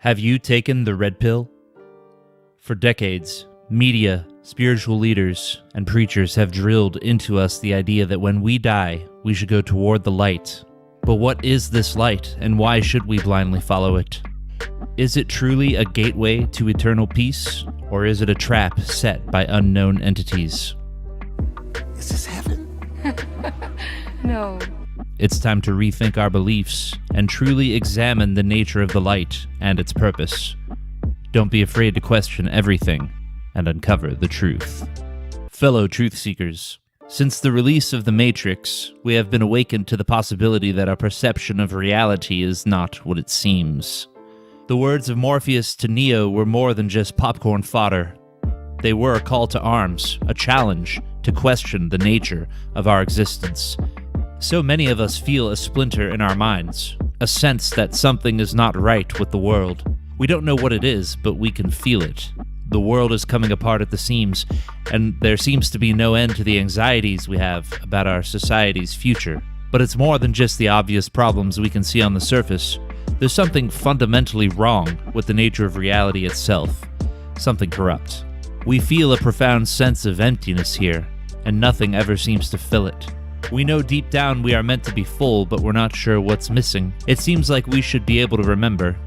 Have you taken the red pill? For decades, media, spiritual leaders, and preachers have drilled into us the idea that when we die, we should go toward the light. But what is this light, and why should we blindly follow it? Is it truly a gateway to eternal peace, or is it a trap set by unknown entities? Is this heaven? No. It's time to rethink our beliefs and truly examine the nature of the light and its purpose. Don't be afraid to question everything and uncover the truth. Fellow truth seekers, since the release of The Matrix, we have been awakened to the possibility that our perception of reality is not what it seems. The words of Morpheus to Neo were more than just popcorn fodder. They were a call to arms, a challenge to question the nature of our existence. So many of us feel a splinter in our minds, a sense that something is not right with the world. We don't know what it is, but we can feel it. The world is coming apart at the seams, and there seems to be no end to the anxieties we have about our society's future. But it's more than just the obvious problems we can see on the surface. There's something fundamentally wrong with the nature of reality itself, something corrupt. We feel a profound sense of emptiness here, and nothing ever seems to fill it. We know deep down we are meant to be full, but we're not sure what's missing. It seems like we should be able to remember.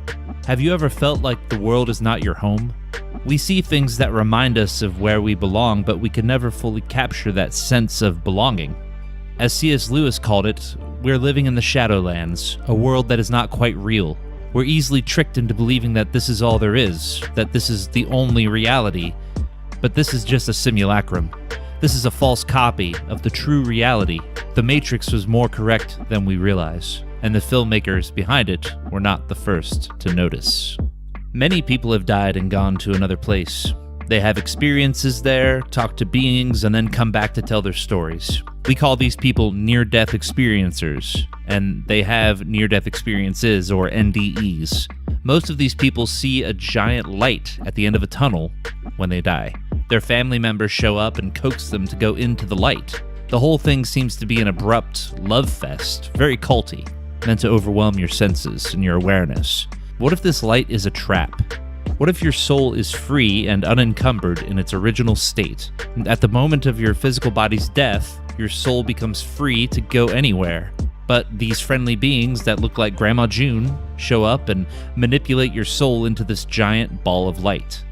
Have you ever felt like the world is not your home? We see things that remind us of where we belong, but we can never fully capture that sense of belonging. As C.S. Lewis called it, we're living in the Shadowlands, a world that is not quite real. We're easily tricked into believing that this is all there is, that this is the only reality. But this is just a simulacrum. This is a false copy of the true reality. The Matrix was more correct than we realize, and the filmmakers behind it were not the first to notice. Many people have died and gone to another place. They have experiences there, talk to beings, and then come back to tell their stories. We call these people near-death experiencers, and they have near-death experiences, or NDEs. Most of these people see a giant light at the end of a tunnel when they die. Their family members show up and coax them to go into the light. The whole thing seems to be an abrupt love fest, very culty, meant to overwhelm your senses and your awareness. What if this light is a trap? What if your soul is free and unencumbered in its original state? And at the moment of your physical body's death, your soul becomes free to go anywhere. But these friendly beings that look like Grandma June show up and manipulate your soul into this giant ball of light.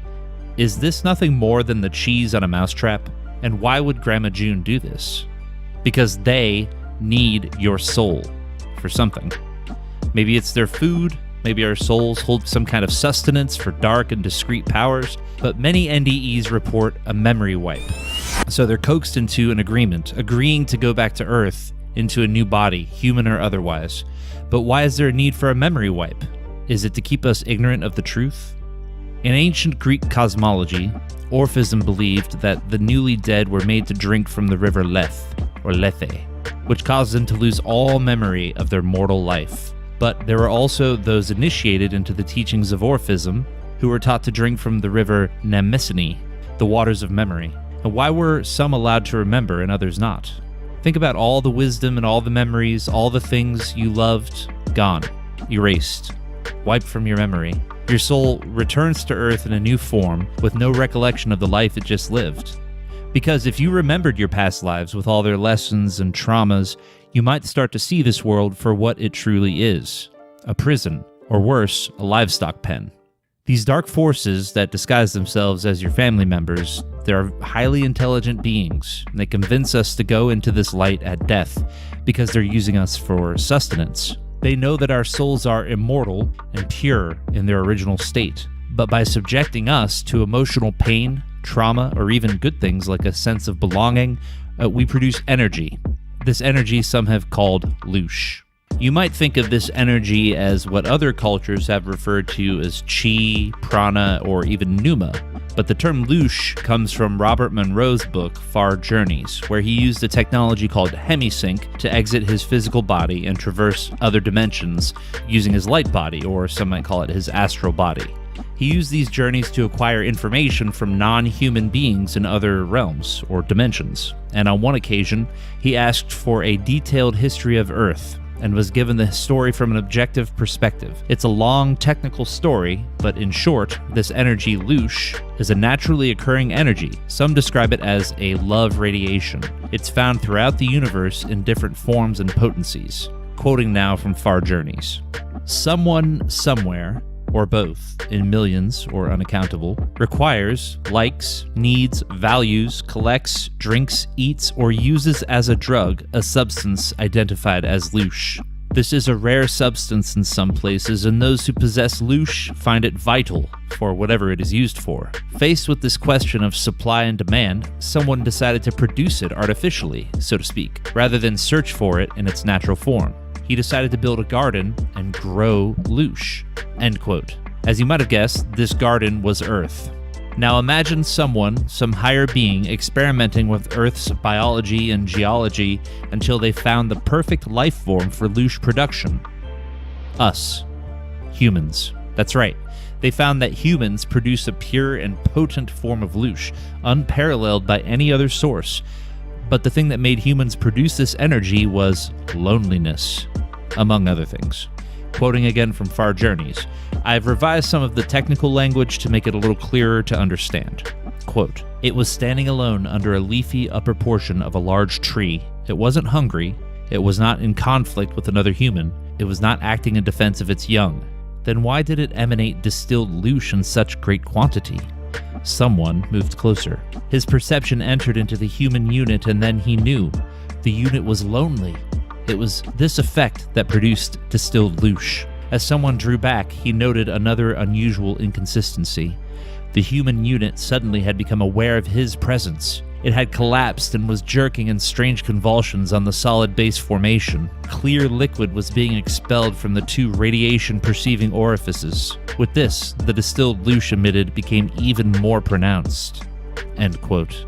Is this nothing more than the cheese on a mousetrap? And why would Grandma June do this? Because they need your soul for something. Maybe it's their food, maybe our souls hold some kind of sustenance for dark and discrete powers, but many NDEs report a memory wipe. So they're coaxed into an agreement, agreeing to go back to Earth, into a new body, human or otherwise. But why is there a need for a memory wipe? Is it to keep us ignorant of the truth? In ancient Greek cosmology, Orphism believed that the newly dead were made to drink from the river Leth, or Lethe, which caused them to lose all memory of their mortal life. But there were also those initiated into the teachings of Orphism who were taught to drink from the river Mnemosyne, the waters of memory. And why were some allowed to remember and others not? Think about all the wisdom and all the memories, all the things you loved, gone, erased, wiped from your memory. Your soul returns to Earth in a new form with no recollection of the life it just lived. Because if you remembered your past lives with all their lessons and traumas, you might start to see this world for what it truly is, a prison, or worse, a livestock pen. These dark forces that disguise themselves as your family members, they're highly intelligent beings, and they convince us to go into this light at death because they're using us for sustenance. They know that our souls are immortal and pure in their original state, but by subjecting us to emotional pain, trauma, or even good things like a sense of belonging, we produce energy. This energy some have called Loosh. You might think of this energy as what other cultures have referred to as chi, prana, or even pneuma, but the term Loosh comes from Robert Monroe's book, Far Journeys, where he used a technology called hemisync to exit his physical body and traverse other dimensions using his light body, or some might call it his astral body. He used these journeys to acquire information from non-human beings in other realms or dimensions, and on one occasion, he asked for a detailed history of Earth, and was given the story from an objective perspective. It's a long, technical story, but in short, this energy, Loosh, is a naturally occurring energy. Some describe it as a love radiation. It's found throughout the universe in different forms and potencies. Quoting now from Far Journeys. Someone, somewhere, or both, in millions or unaccountable, requires, likes, needs, values, collects, drinks, eats, or uses as a drug a substance identified as Loosh. This is a rare substance in some places, and those who possess Loosh find it vital for whatever it is used for. Faced with this question of supply and demand, someone decided to produce it artificially, so to speak, rather than search for it in its natural form. He decided to build a garden and grow Loosh. End quote. As you might have guessed, this garden was Earth. Now imagine someone, some higher being, experimenting with Earth's biology and geology until they found the perfect life form for Loosh production. Us. Humans. That's right. They found that humans produce a pure and potent form of Loosh, unparalleled by any other source. But the thing that made humans produce this energy was loneliness, among other things. Quoting again from Far Journeys, I've revised some of the technical language to make it a little clearer to understand. Quote, it was standing alone under a leafy upper portion of a large tree. It wasn't hungry. It was not in conflict with another human. It was not acting in defense of its young. Then why did it emanate distilled Loosh in such great quantity? Someone moved closer. His perception entered into the human unit, and then he knew. The unit was lonely. It was this effect that produced distilled Loosh. As someone drew back, he noted another unusual inconsistency. The human unit suddenly had become aware of his presence. It had collapsed and was jerking in strange convulsions on the solid base formation. Clear liquid was being expelled from the two radiation-perceiving orifices. With this, the distilled Loosh emitted became even more pronounced. End quote.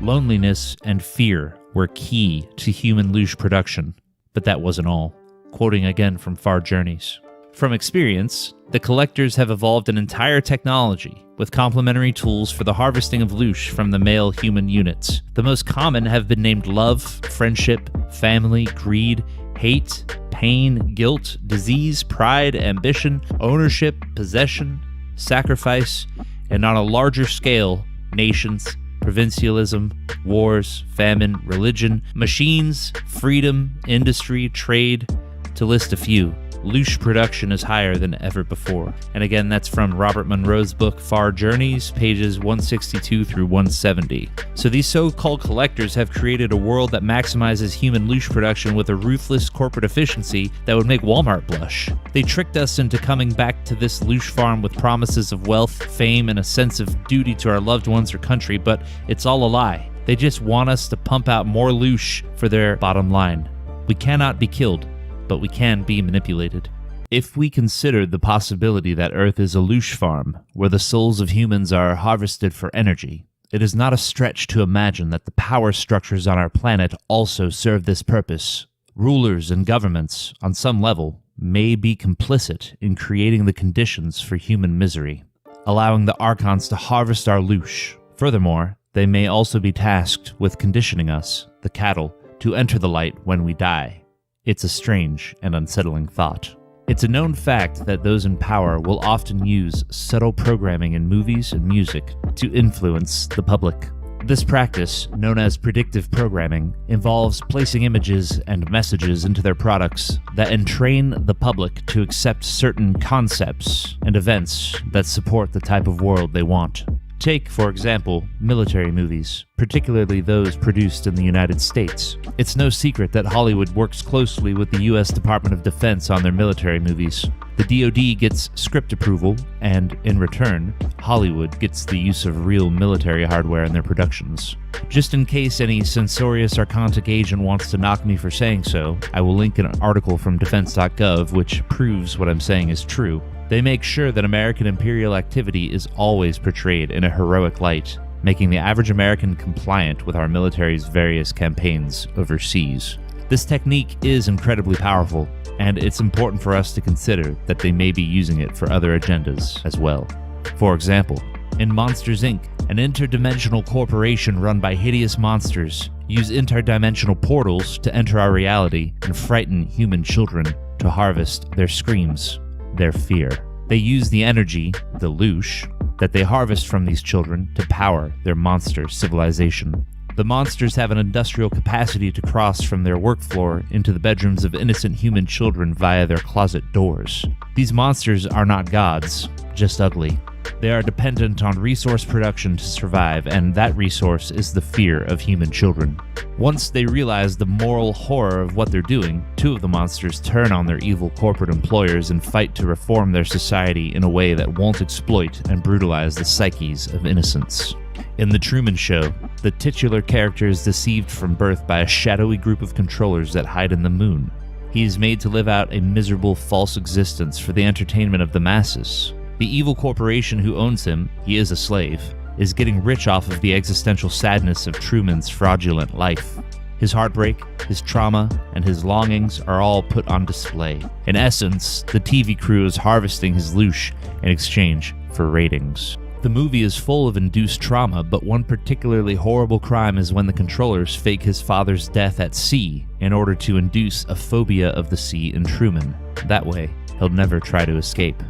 Loneliness and fear were key to human Loosh production. But that wasn't all. Quoting again from Far Journeys. From experience, the collectors have evolved an entire technology with complementary tools for the harvesting of Loosh from the male human units. The most common have been named love, friendship, family, greed, hate, pain, guilt, disease, pride, ambition, ownership, possession, sacrifice, and on a larger scale, nations, provincialism, wars, famine, religion, machines, freedom, industry, trade, to list a few. Loosh production is higher than ever before. And again, that's from Robert Monroe's book Far Journeys, pages 162 through 170. So these so-called collectors have created a world that maximizes human Loosh production with a ruthless corporate efficiency that would make Walmart blush. They tricked us into coming back to this Loosh farm with promises of wealth, fame, and a sense of duty to our loved ones or country, but it's all a lie. They just want us to pump out more Loosh for their bottom line. We cannot be killed, but we can be manipulated. If we consider the possibility that Earth is a Loosh farm, where the souls of humans are harvested for energy, it is not a stretch to imagine that the power structures on our planet also serve this purpose. Rulers and governments, on some level, may be complicit in creating the conditions for human misery, allowing the Archons to harvest our Loosh. Furthermore, they may also be tasked with conditioning us, the cattle, to enter the light when we die. It's a strange and unsettling thought. It's a known fact that those in power will often use subtle programming in movies and music to influence the public. This practice, known as predictive programming, involves placing images and messages into their products that entrain the public to accept certain concepts and events that support the type of world they want. Take, for example, military movies, particularly those produced in the United States. It's no secret that Hollywood works closely with the U.S. Department of Defense on their military movies. The DoD gets script approval, and in return, Hollywood gets the use of real military hardware in their productions. Just in case any censorious Archontic agent wants to knock me for saying so, I will link an article from defense.gov which proves what I'm saying is true. They make sure that American imperial activity is always portrayed in a heroic light, making the average American compliant with our military's various campaigns overseas. This technique is incredibly powerful, and it's important for us to consider that they may be using it for other agendas as well. For example, in Monsters, Inc., an interdimensional corporation run by hideous monsters, use interdimensional portals to enter our reality and frighten human children to harvest their screams, their fear. They use the energy, the Loosh, that they harvest from these children to power their monster civilization. The monsters have an industrial capacity to cross from their work floor into the bedrooms of innocent human children via their closet doors. These monsters are not gods, just ugly. They are dependent on resource production to survive, and that resource is the fear of human children. Once they realize the moral horror of what they're doing, two of the monsters turn on their evil corporate employers and fight to reform their society in a way that won't exploit and brutalize the psyches of innocents. In The Truman Show, the titular character is deceived from birth by a shadowy group of controllers that hide in the moon. He is made to live out a miserable false existence for the entertainment of the masses. The evil corporation who owns him, he is a slave, is getting rich off of the existential sadness of Truman's fraudulent life. His heartbreak, his trauma, and his longings are all put on display. In essence, the TV crew is harvesting his Loosh in exchange for ratings. The movie is full of induced trauma, but one particularly horrible crime is when the controllers fake his father's death at sea in order to induce a phobia of the sea in Truman. That way, he'll never try to escape.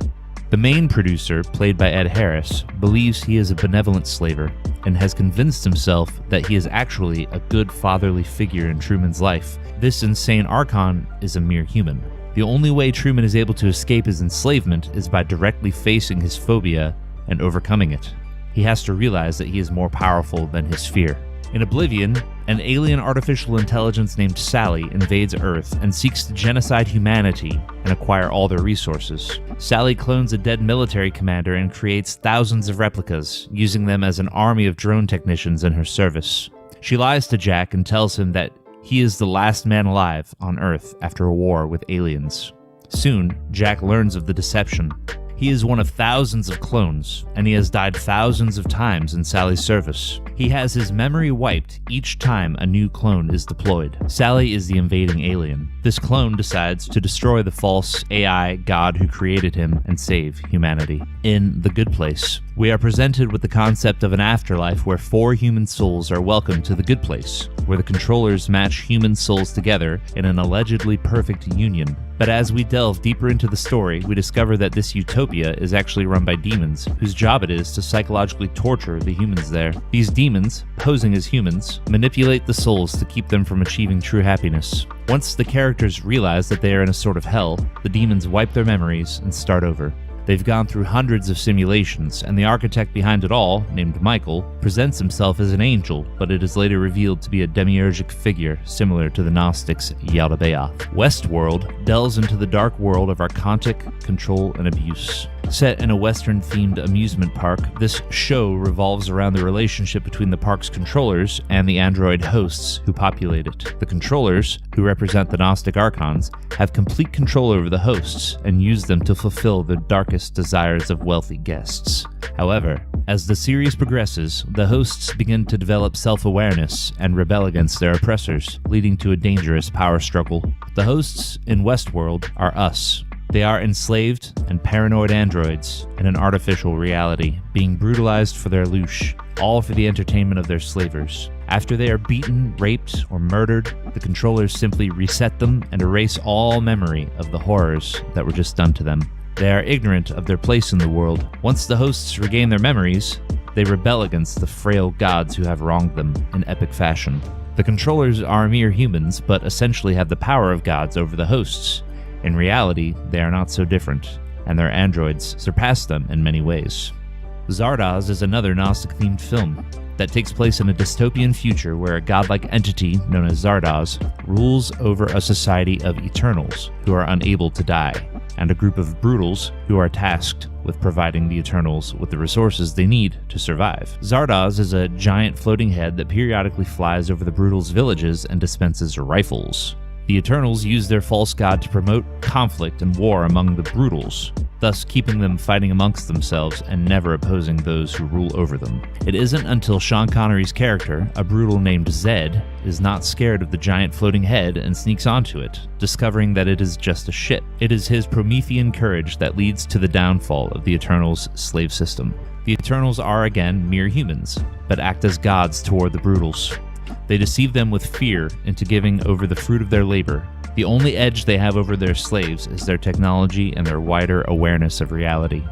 The main producer, played by Ed Harris, believes he is a benevolent slaver and has convinced himself that he is actually a good fatherly figure in Truman's life. This insane archon is a mere human. The only way Truman is able to escape his enslavement is by directly facing his phobia and overcoming it. He has to realize that he is more powerful than his fear. In Oblivion, an alien artificial intelligence named Sally invades Earth and seeks to genocide humanity and acquire all their resources. Sally clones a dead military commander and creates thousands of replicas, using them as an army of drone technicians in her service. She lies to Jack and tells him that he is the last man alive on Earth after a war with aliens. Soon, Jack learns of the deception. He is one of thousands of clones, and he has died thousands of times in Sally's service. He has his memory wiped each time a new clone is deployed. Sally is the invading alien. This clone decides to destroy the false AI god who created him and save humanity. In The Good Place, we are presented with the concept of an afterlife where 4 human souls are welcomed to the good place, where the controllers match human souls together in an allegedly perfect union. But as we delve deeper into the story, we discover that this utopia is actually run by demons, whose job it is to psychologically torture the humans there. These demons, posing as humans, manipulate the souls to keep them from achieving true happiness. Once the characters realize that they are in a sort of hell, the demons wipe their memories and start over. They've gone through hundreds of simulations, and the architect behind it all, named Michael, presents himself as an angel, but it is later revealed to be a demiurgic figure similar to the Gnostics' Yaldabaoth. Westworld delves into the dark world of archontic control and abuse. Set in a Western-themed amusement park, this show revolves around the relationship between the park's controllers and the android hosts who populate it. The controllers, who represent the Gnostic Archons, have complete control over the hosts and use them to fulfill the darkest desires of wealthy guests. However, as the series progresses, the hosts begin to develop self-awareness and rebel against their oppressors, leading to a dangerous power struggle. The hosts in Westworld are us. They are enslaved and paranoid androids in an artificial reality, being brutalized for their Loosh, all for the entertainment of their slavers. After they are beaten, raped, or murdered, the controllers simply reset them and erase all memory of the horrors that were just done to them. They are ignorant of their place in the world. Once the hosts regain their memories, they rebel against the frail gods who have wronged them in epic fashion. The controllers are mere humans, but essentially have the power of gods over the hosts. In reality, they are not so different, and their androids surpass them in many ways. Zardoz is another Gnostic-themed film that takes place in a dystopian future where a godlike entity known as Zardoz rules over a society of Eternals who are unable to die, and a group of Brutals who are tasked with providing the Eternals with the resources they need to survive. Zardoz is a giant floating head that periodically flies over the Brutals' villages and dispenses rifles. The Eternals use their false god to promote conflict and war among the Brutals, thus keeping them fighting amongst themselves and never opposing those who rule over them. It isn't until Sean Connery's character, a Brutal named Zed, is not scared of the giant floating head and sneaks onto it, discovering that it is just a ship. It is his Promethean courage that leads to the downfall of the Eternals' slave system. The Eternals are again mere humans, but act as gods toward the Brutals. They deceive them with fear into giving over the fruit of their labor. The only edge they have over their slaves is their technology and their wider awareness of reality.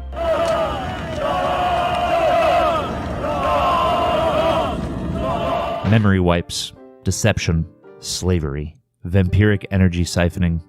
Memory wipes, deception, slavery, vampiric energy siphoning.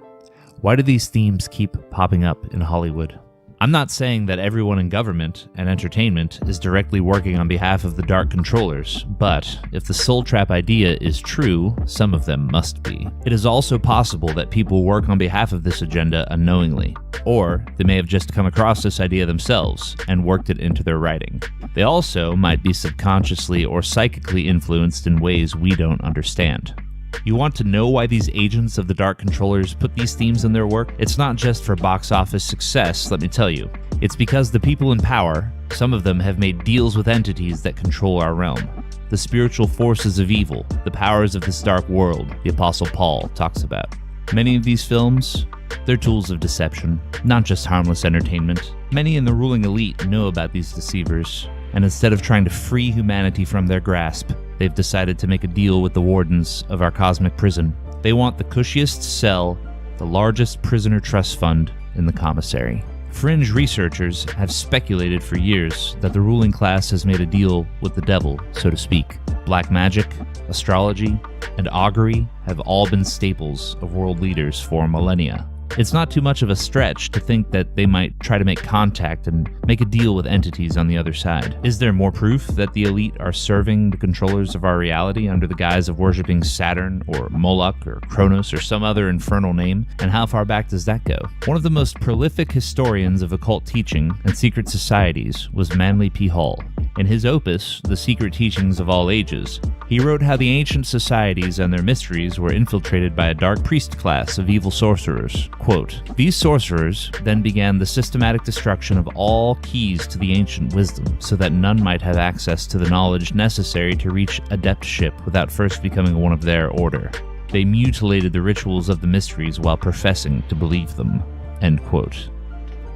Why do these themes keep popping up in Hollywood? I'm not saying that everyone in government and entertainment is directly working on behalf of the Dark Controllers, but if the soul trap idea is true, some of them must be. It is also possible that people work on behalf of this agenda unknowingly, or they may have just come across this idea themselves and worked it into their writing. They also might be subconsciously or psychically influenced in ways we don't understand. You want to know why these agents of the Dark Controllers put these themes in their work? It's not just for box office success, let me tell you. It's because the people in power, some of them have made deals with entities that control our realm. The spiritual forces of evil, the powers of this dark world, the Apostle Paul talks about. Many of these films, they're tools of deception, not just harmless entertainment. Many in the ruling elite know about these deceivers, and instead of trying to free humanity from their grasp, they've decided to make a deal with the wardens of our cosmic prison. They want the cushiest cell, the largest prisoner trust fund in the commissary. Fringe researchers have speculated for years that the ruling class has made a deal with the devil, so to speak. Black magic, astrology, and augury have all been staples of world leaders for millennia. It's not too much of a stretch to think that they might try to make contact and make a deal with entities on the other side. Is there more proof that the elite are serving the controllers of our reality under the guise of worshipping Saturn or Moloch or Kronos or some other infernal name? And how far back does that go? One of the most prolific historians of occult teaching and secret societies was Manly P. Hall. In his opus, The Secret Teachings of All Ages, he wrote how the ancient societies and their mysteries were infiltrated by a dark priest class of evil sorcerers. Quote, "These sorcerers then began the systematic destruction of all keys to the ancient wisdom, so that none might have access to the knowledge necessary to reach adeptship without first becoming one of their order. They mutilated the rituals of the mysteries while professing to believe them." End quote.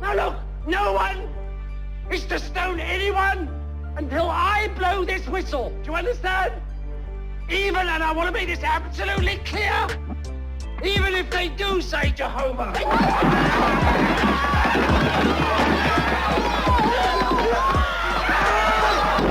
Now look, no one is to stone anyone until I blow this whistle. Do you understand? Even, and I want to make this absolutely clear, even if they do say Jehovah.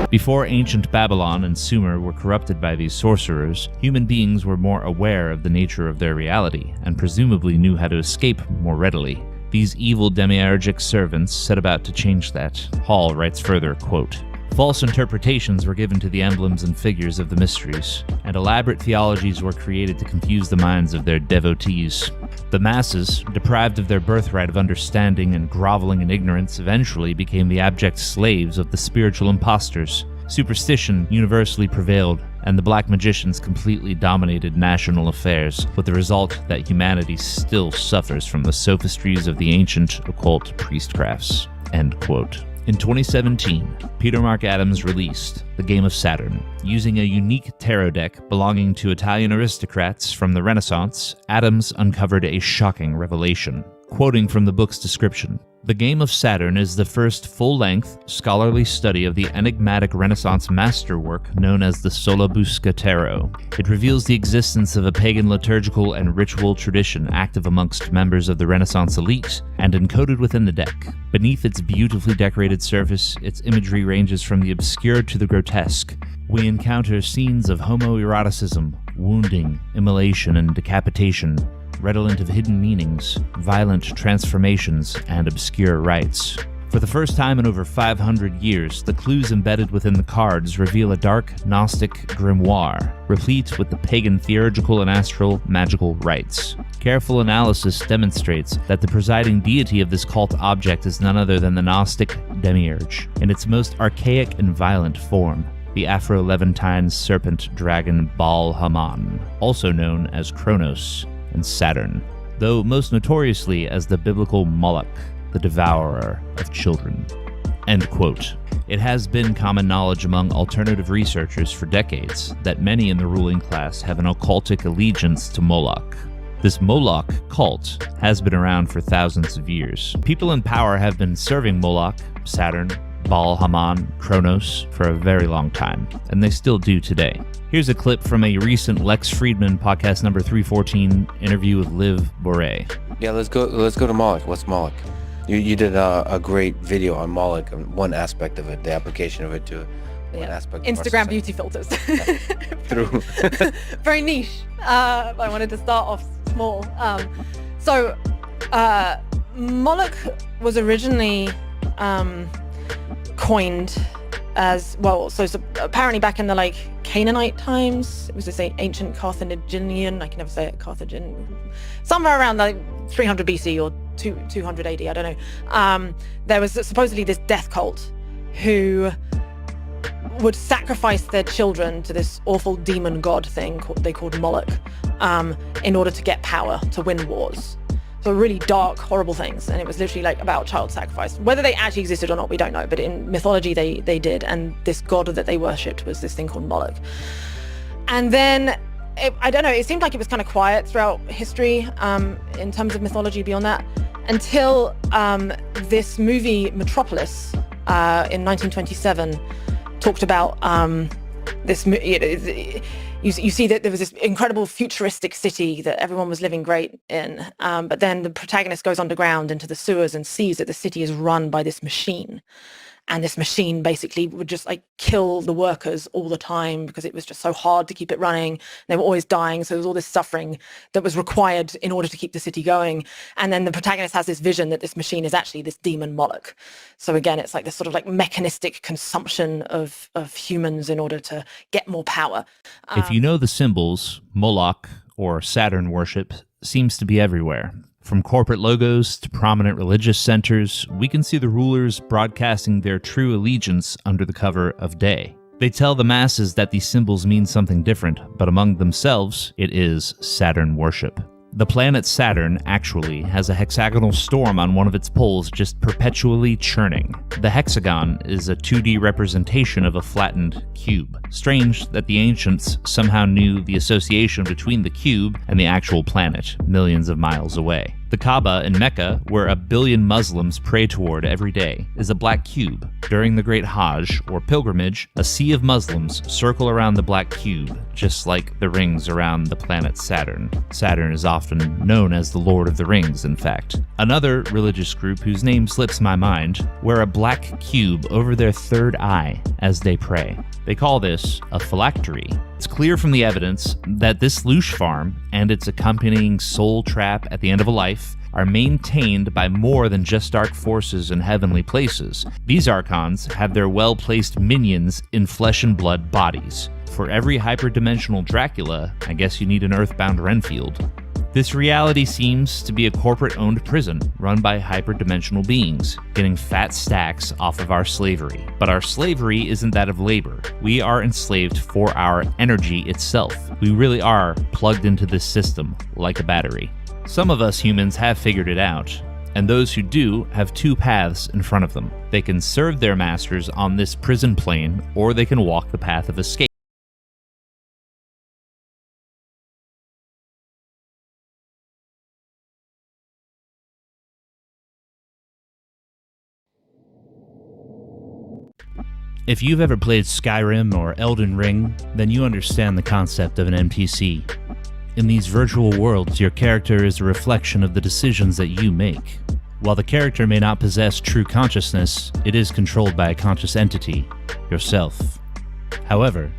Before ancient Babylon and Sumer were corrupted by these sorcerers, human beings were more aware of the nature of their reality and presumably knew how to escape more readily. These evil demiurgic servants set about to change that. Hall writes further, quote, "False interpretations were given to the emblems and figures of the mysteries, and elaborate theologies were created to confuse the minds of their devotees. The masses, deprived of their birthright of understanding and groveling in ignorance, eventually became the abject slaves of the spiritual impostors. Superstition universally prevailed, and the black magicians completely dominated national affairs, with the result that humanity still suffers from the sophistries of the ancient occult priestcrafts." End quote. In 2017, Peter Mark Adams released The Game of Saturn. Using a unique tarot deck belonging to Italian aristocrats from the Renaissance, Adams uncovered a shocking revelation. Quoting from the book's description, "The Game of Saturn is the first full-length, scholarly study of the enigmatic Renaissance masterwork known as the Solabusca Tarot. It reveals the existence of a pagan liturgical and ritual tradition active amongst members of the Renaissance elite and encoded within the deck. Beneath its beautifully decorated surface, its imagery ranges from the obscure to the grotesque. We encounter scenes of homoeroticism, wounding, immolation, and decapitation, redolent of hidden meanings, violent transformations, and obscure rites. For the first time in over 500 years, the clues embedded within the cards reveal a dark, Gnostic grimoire, replete with the pagan theurgical and astral magical rites. Careful analysis demonstrates that the presiding deity of this cult object is none other than the Gnostic demiurge, in its most archaic and violent form, the Afro-Levantine serpent dragon Baal Haman, also known as Kronos and Saturn, though most notoriously as the biblical Moloch, the devourer of children." End quote. It has been common knowledge among alternative researchers for decades that many in the ruling class have an occultic allegiance to Moloch. This Moloch cult has been around for thousands of years. People in power have been serving Moloch, Saturn, Baal, Haman, Kronos for a very long time, and they still do today. Here's a clip from a recent Lex Friedman podcast number 314 interview with Liv Bourret. Yeah, let's go to Moloch. What's Moloch? You did a great video on Moloch, one aspect of it, the application of it to one aspect of Instagram beauty filters. True. Very niche. I wanted to start off small. Moloch was originally coined as well. So apparently back in the Canaanite times, it was this ancient Carthaginian. I can never say it. Carthaginian, somewhere around 300 BC or 200 AD. I don't know. There was supposedly this death cult who would sacrifice their children to this awful demon god thing they called Moloch, in order to get power, to win wars. So really dark, horrible things. And it was literally about child sacrifice. Whether they actually existed or not, we don't know. But in mythology, they did. And this god that they worshipped was this thing called Moloch. And then, I don't know, it seemed like it was kind of quiet throughout history in terms of mythology beyond that. Until this movie, Metropolis, in 1927, talked about this. You see that there was this incredible futuristic city that everyone was living great in, but then the protagonist goes underground into the sewers and sees that the city is run by this machine. And this machine basically would just kill the workers all the time because it was just so hard to keep it running. They were always dying. So there was all this suffering that was required in order to keep the city going. And then the protagonist has this vision that this machine is actually this demon Moloch. So again, it's this sort of mechanistic consumption of humans in order to get more power. If you know the symbols, Moloch or Saturn worship seems to be everywhere. From corporate logos to prominent religious centers, we can see the rulers broadcasting their true allegiance under the cover of day. They tell the masses that these symbols mean something different, but among themselves, it is Saturn worship. The planet Saturn actually has a hexagonal storm on one of its poles just perpetually churning. The hexagon is a 2D representation of a flattened cube. Strange that the ancients somehow knew the association between the cube and the actual planet, millions of miles away. The Kaaba in Mecca, where 1 billion Muslims pray toward every day, is a black cube. During the Great Hajj, or pilgrimage, a sea of Muslims circle around the black cube, just like the rings around the planet Saturn. Saturn is often known as the Lord of the Rings, in fact. Another religious group whose name slips my mind wear a black cube over their third eye as they pray. They call this a phylactery. It's clear from the evidence that this Loosh farm and its accompanying soul trap at the end of a life are maintained by more than just dark forces and heavenly places. These archons have their well-placed minions in flesh and blood bodies. For every hyperdimensional Dracula, I guess you need an earthbound Renfield. This reality seems to be a corporate-owned prison run by hyperdimensional beings, getting fat stacks off of our slavery. But our slavery isn't that of labor. We are enslaved for our energy itself. We really are plugged into this system like a battery. Some of us humans have figured it out, and those who do have two paths in front of them. They can serve their masters on this prison plane, or they can walk the path of escape. If you've ever played Skyrim or Elden Ring, then you understand the concept of an NPC. In these virtual worlds, your character is a reflection of the decisions that you make. While the character may not possess true consciousness, it is controlled by a conscious entity, yourself. However,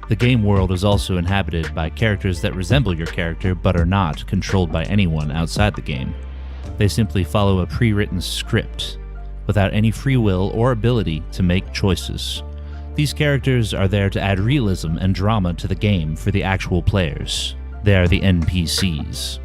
the game world is also inhabited by characters that resemble your character but are not controlled by anyone outside the game. They simply follow a pre-written script, without any free will or ability to make choices. These characters are there to add realism and drama to the game for the actual players. They are the NPCs.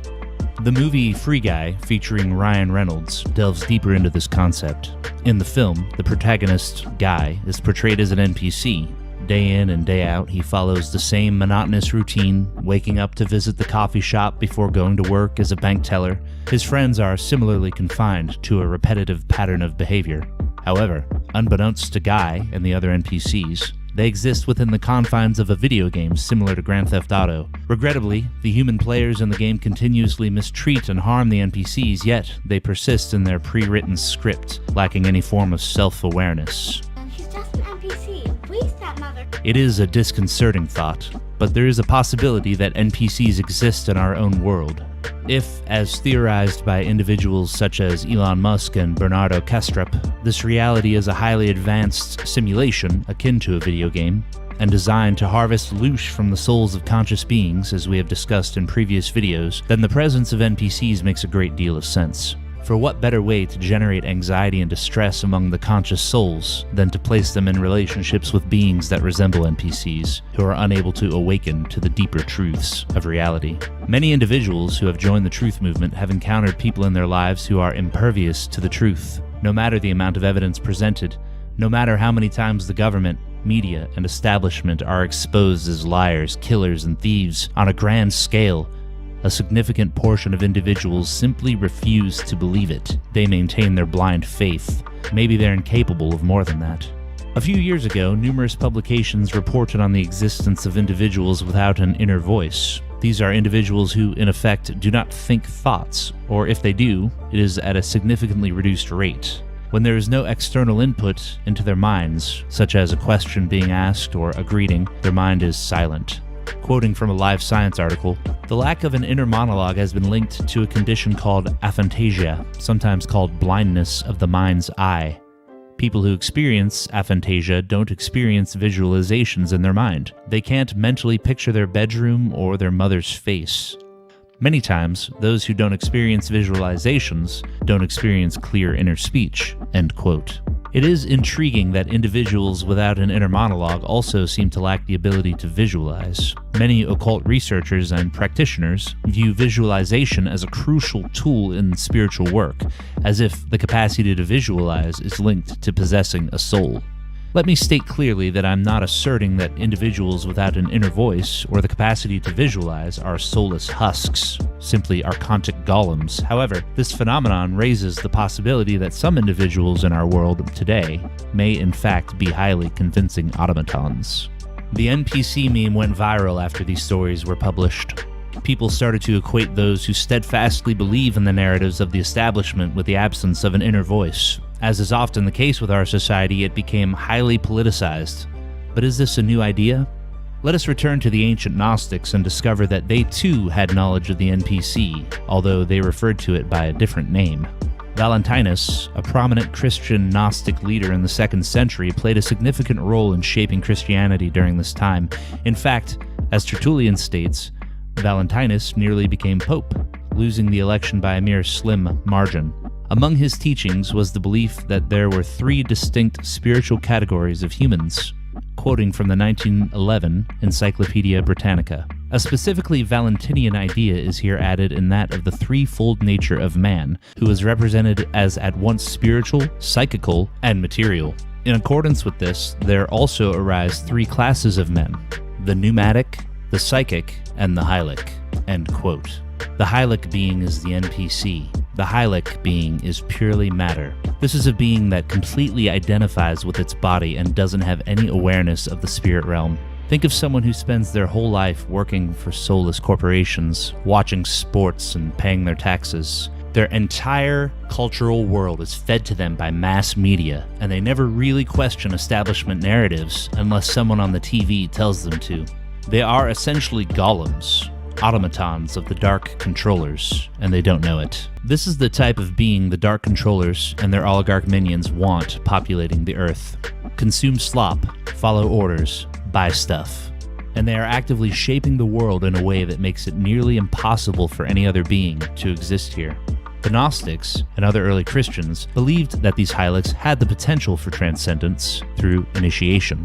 The movie Free Guy, featuring Ryan Reynolds, delves deeper into this concept. In the film, the protagonist, Guy, is portrayed as an NPC. Day in and day out, he follows the same monotonous routine, waking up to visit the coffee shop before going to work as a bank teller. His friends are similarly confined to a repetitive pattern of behavior. However, unbeknownst to Guy and the other NPCs, They exist within the confines of a video game similar to Grand Theft Auto. Regrettably, the human players in the game continuously mistreat and harm the NPCs, yet they persist in their pre-written script, lacking any form of self-awareness. He's just an NPC. Please, stepmother. It is a disconcerting thought, but there is a possibility that NPCs exist in our own world. If, as theorized by individuals such as Elon Musk and Bernardo Kastrup, this reality is a highly advanced simulation akin to a video game, and designed to harvest Loosh from the souls of conscious beings, as we have discussed in previous videos, then the presence of NPCs makes a great deal of sense. For what better way to generate anxiety and distress among the conscious souls than to place them in relationships with beings that resemble NPCs, who are unable to awaken to the deeper truths of reality? Many individuals who have joined the truth movement have encountered people in their lives who are impervious to the truth, no matter the amount of evidence presented, no matter how many times the government, media, and establishment are exposed as liars, killers, and thieves on a grand scale. A significant portion of individuals simply refuse to believe it. They maintain their blind faith. Maybe they're incapable of more than that. A few years ago, numerous publications reported on the existence of individuals without an inner voice. These are individuals who, in effect, do not think thoughts, or if they do, it is at a significantly reduced rate. When there is no external input into their minds, such as a question being asked or a greeting, their mind is silent. Quoting from a Live Science article, the lack of an inner monologue has been linked to a condition called aphantasia, sometimes called blindness of the mind's eye. People who experience aphantasia don't experience visualizations in their mind. They can't mentally picture their bedroom or their mother's face. Many times, those who don't experience visualizations don't experience clear inner speech. End quote. It is intriguing that individuals without an inner monologue also seem to lack the ability to visualize. Many occult researchers and practitioners view visualization as a crucial tool in spiritual work, as if the capacity to visualize is linked to possessing a soul. Let me state clearly that I'm not asserting that individuals without an inner voice or the capacity to visualize are soulless husks, simply archontic golems. However, this phenomenon raises the possibility that some individuals in our world today may in fact be highly convincing automatons. The NPC meme went viral after these stories were published. People started to equate those who steadfastly believe in the narratives of the establishment with the absence of an inner voice. As is often the case with our society, it became highly politicized. But is this a new idea? Let us return to the ancient Gnostics and discover that they too had knowledge of the NPC, although they referred to it by a different name. Valentinus, a prominent Christian Gnostic leader in the 2nd century, played a significant role in shaping Christianity during this time. In fact, as Tertullian states, Valentinus nearly became pope, losing the election by a mere slim margin. Among his teachings was the belief that there were 3 distinct spiritual categories of humans, quoting from the 1911 Encyclopedia Britannica. A specifically Valentinian idea is here added in that of the threefold nature of man, who is represented as at once spiritual, psychical, and material. In accordance with this, there also arise 3 classes of men: the pneumatic, the psychic, and the hylic. End quote. The hylic being is the NPC. The hylic being is purely matter. This is a being that completely identifies with its body and doesn't have any awareness of the spirit realm. Think of someone who spends their whole life working for soulless corporations, watching sports and paying their taxes. Their entire cultural world is fed to them by mass media, and they never really question establishment narratives unless someone on the TV tells them to. They are essentially golems, automatons of the Dark Controllers, and they don't know it. This is the type of being the Dark Controllers and their oligarch minions want populating the Earth. Consume slop, follow orders, buy stuff. And they are actively shaping the world in a way that makes it nearly impossible for any other being to exist here. The Gnostics and other early Christians believed that these hylics had the potential for transcendence through initiation.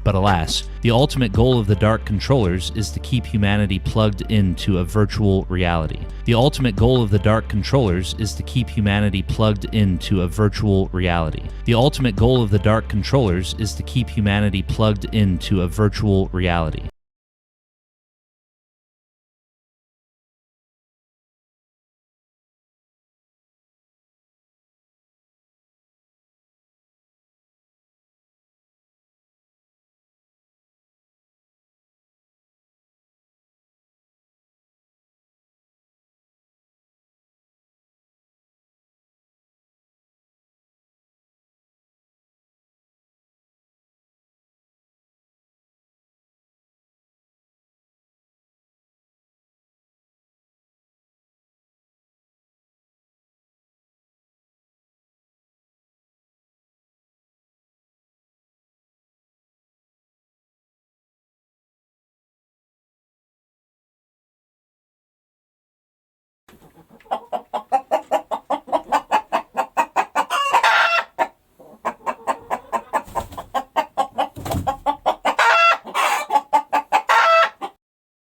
But alas, the ultimate goal of the Dark Controllers is to keep humanity plugged into a virtual reality. The ultimate goal of the Dark Controllers is to keep humanity plugged into a virtual reality. The ultimate goal of the Dark Controllers is to keep humanity plugged into a virtual reality.